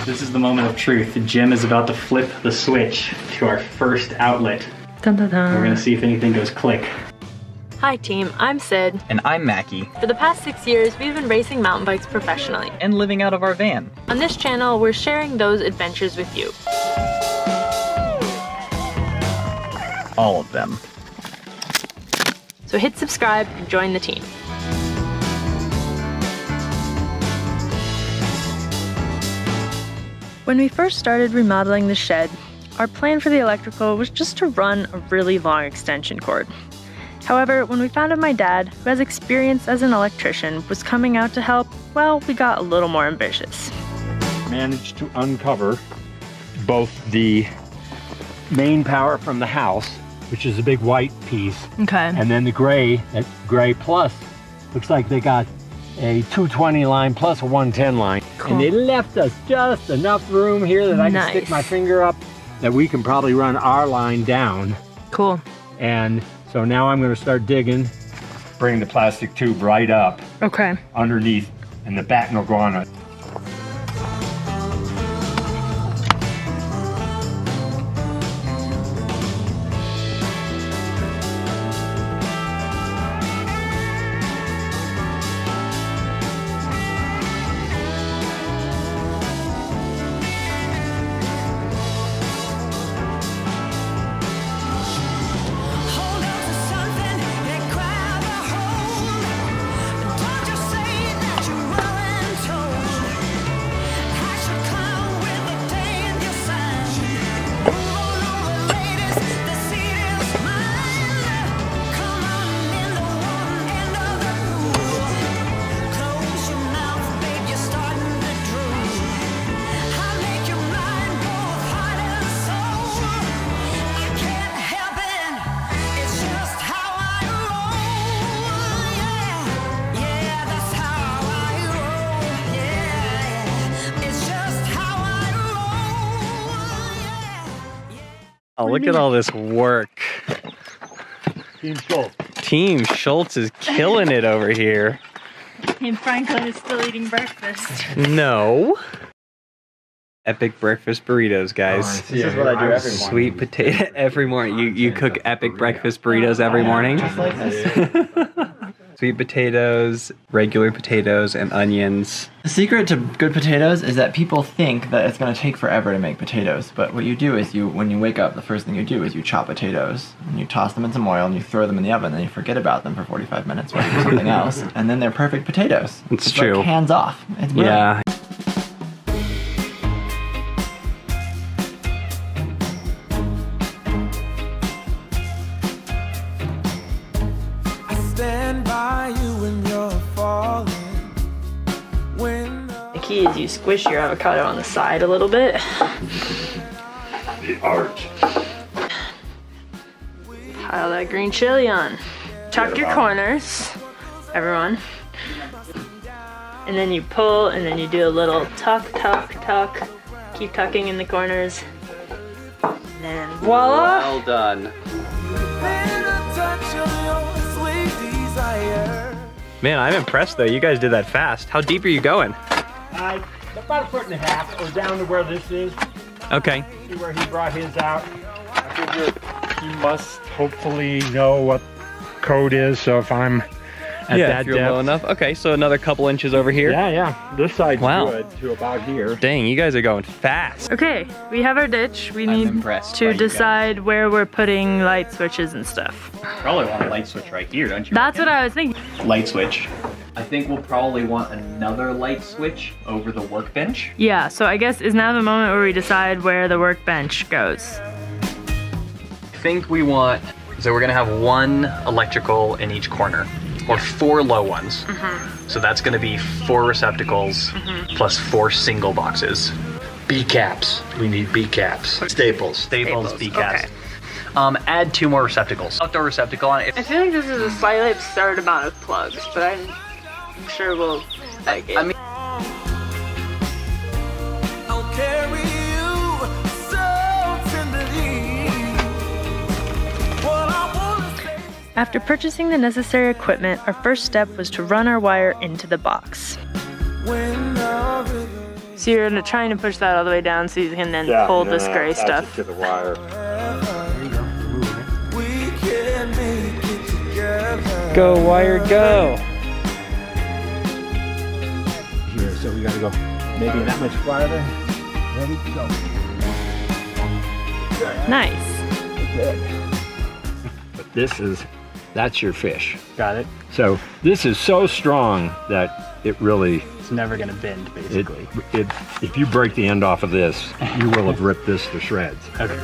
This is the moment of truth. Jim is about to flip the switch to our first outlet. Dun, dun, dun. We're gonna see if anything goes click. Hi team, I'm Sid. And I'm Mackie. For the past 6 years, we've been racing mountain bikes professionally. And living out of our van. On this channel, we're sharing those adventures with you. All of them. So hit subscribe and join the team. When we first started remodeling the shed, our plan for the electrical was just to run a really long extension cord. However, when we found out my dad, who has experience as an electrician, was coming out to help, well, we got a little more ambitious. Managed to uncover both the main power from the house, which is a big white piece, Okay. and then the gray, that gray plus, looks like they got a 220 line plus a 110 line. Cool. And they left us just enough room here that I can stick my finger up, that we can probably run our line down. Cool. And so now I'm gonna start digging, bring the plastic tube right up Okay. underneath, and the batten will go on it. Oh, look at all this work. Team Schultz. Team Schultz is killing it over here. And Franklin is still eating breakfast. No. Epic breakfast burritos, guys. This is what I do every morning. Sweet potato every morning. You cook epic breakfast burritos every morning? Just like this. Sweet potatoes, regular potatoes, and onions. The secret to good potatoes is that people think that it's going to take forever to make potatoes, but what you do is when you wake up, the first thing you do is you chop potatoes, and you toss them in some oil, and you throw them in the oven, and you forget about them for 45 minutes while you do something else, and then they're perfect potatoes. It's true. Like hands off. It's brilliant. Yeah. The key is you squish your avocado on the side a little bit. The art. Pile that green chili on. Tuck your corners, everyone. And then you pull, and then you do a little tuck, tuck, tuck. Keep tucking in the corners. And then voila! Well done. Man, I'm impressed though. You guys did that fast. How deep are you going? About 1.5 feet. We're down to where this is. Okay. See where he brought his out. I figure he must hopefully know what code is, so if I'm at Yeah, that if you're depth. low enough. Okay, so another couple inches over here. Yeah. This side's Wow. good to about here. Dang, you guys are going fast. Okay, we have our ditch. We need impressed by to you guys. decide where we're putting light switches and stuff. Probably want a light switch right here, don't you? That's what I was thinking. Light switch. I think we'll probably want another light switch over the workbench. Yeah, so I guess is now the moment where we decide where the workbench goes. I think we want, so we're gonna have one electrical in each corner, or 4 low ones. So that's gonna be 4 receptacles plus 4 single boxes. B caps. We need B caps. Staples. Staples, B-caps. Okay. Add 2 more receptacles. Outdoor receptacle on it. I feel like this is a slightly absurd amount of plugs, but I'm sure we'll like it. I mean, After purchasing the necessary equipment, our first step was to run our wire into the box. So you're trying to push that all the way down so you can then pull this gray stuff. To the wire. Go, wire, go. Here, so we gotta go maybe that much farther. Ready, go. Nice. But that's your fish. Got it. So this is so strong that it really, It's never gonna bend, basically. if you break the end off of this, you will have ripped this to shreds. Okay.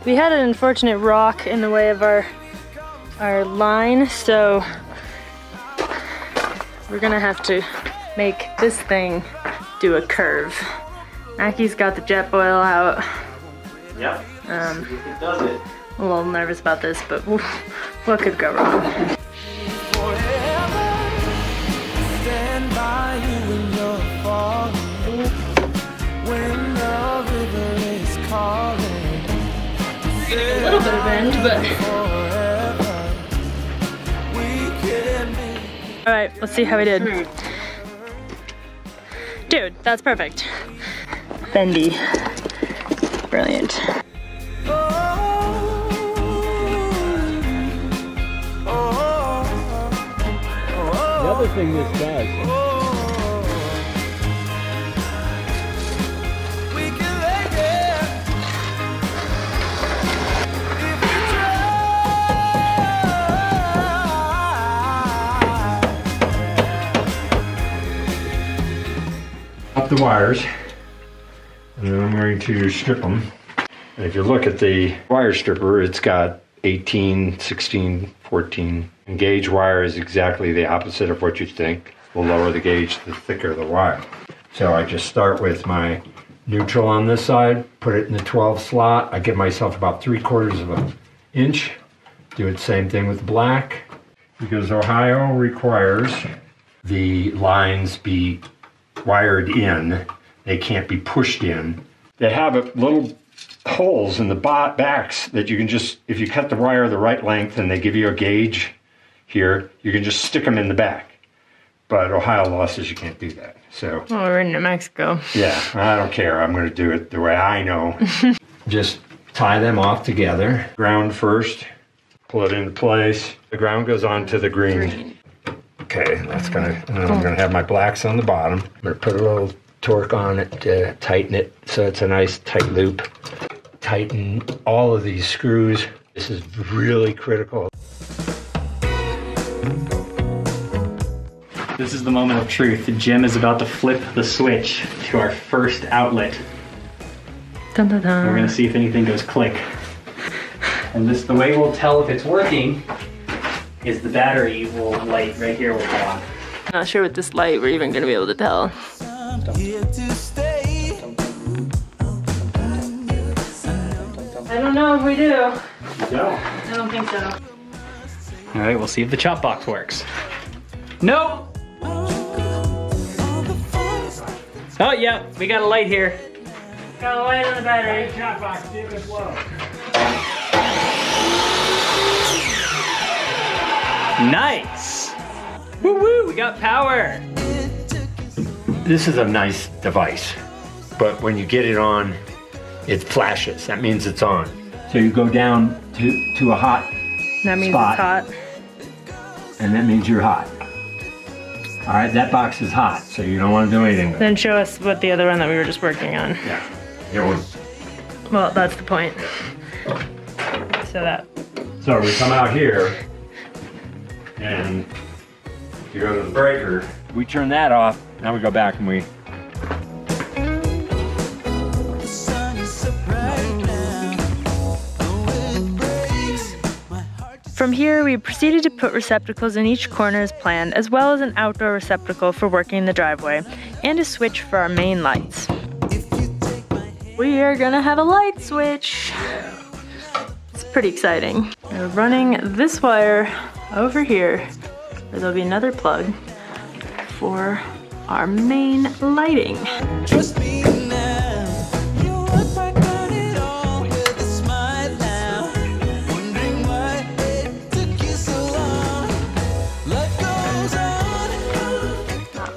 We had an unfortunate rock in the way of our line, so we're gonna have to make this thing do a curve. Mackie's got the jet boil out. Yep. It does it. I'm a little nervous about this, but what could go wrong? A little bit of bend, but... Alright, let's see how we did. Dude, that's perfect. Bendy. Brilliant. The other thing this does, up the wires, and then I'm going to strip them. And if you look at the wire stripper, it's got 18, 16, 14. And gauge wire is exactly the opposite of what you think. The lower the gauge, the thicker the wire. So I just start with my neutral on this side, put it in the 12 slot. I give myself about 3/4 of an inch. Do the same thing with black, because Ohio requires the lines be wired in. They can't be pushed in. They have little holes in the backs that you can just, if you cut the wire the right length and they give you a gauge here, you can just stick them in the back. But Ohio law says you can't do that. So, Oh, we're in New Mexico. yeah, I don't care. I'm going to do it the way I know. Just tie them off together. Ground first, pull it into place. The ground goes onto the green. Okay, that's gonna, and then I'm gonna have my blacks on the bottom. I'm gonna put a little torque on it to tighten it so it's a nice tight loop. Tighten all of these screws. This is really critical. This is the moment of truth. Jim is about to flip the switch to our first outlet. Dun, dun, dun. We're gonna see if anything goes click. And the way we'll tell if it's working is the battery will light right here will go on. Not sure with this light we're even gonna be able to tell. I don't know if we do. I don't think so. All right, we'll see if the chop box works. Nope. Oh yeah, we got a light here. Got a light on the battery. Chop box, give it low. Nice. Woo woo, we got power. This is a nice device, but when you get it on, it flashes. That means it's on. So you go down to a hot That means spot, it's hot. and that means you're hot. All right, that box is hot, so you don't want to do anything with it. Then show us what the other one that we were just working on. Yeah. Here we. Well, that's the point. So we come out here, and you go to the breaker. We turn that off. Now we go back and we. From here, we proceeded to put receptacles in each corner as planned, as well as an outdoor receptacle for working the driveway, and a switch for our main lights. We are gonna have a light switch. It's pretty exciting. We're running this wire over here, where there'll be another plug for our main lighting. Trust me now, you look back on it all with a smile now, wondering why it took you so long. Life goes on.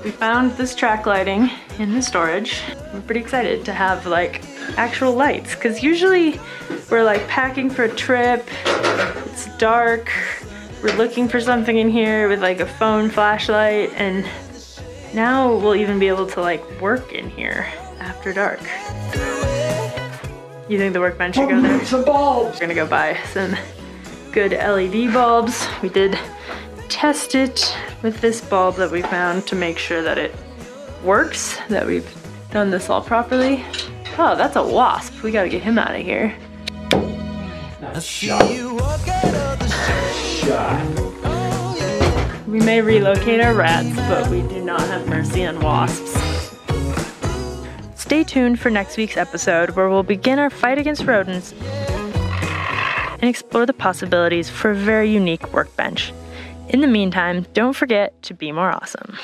We found this track lighting in the storage. We're pretty excited to have like actual lights, because usually we're like packing for a trip, it's dark, we're looking for something in here with like a phone flashlight, and now we'll even be able to like work in here after dark. You think the workbench should go there? Some bulbs. We're gonna go buy some good LED bulbs. We did test it with this bulb that we found to make sure that it works, that we've done this all properly. Oh, that's a wasp. We gotta get him out of here. We may relocate our rats, but we do not have mercy on wasps. Stay tuned for next week's episode, where we'll begin our fight against rodents and explore the possibilities for a very unique workbench. In the meantime, don't forget to be more awesome.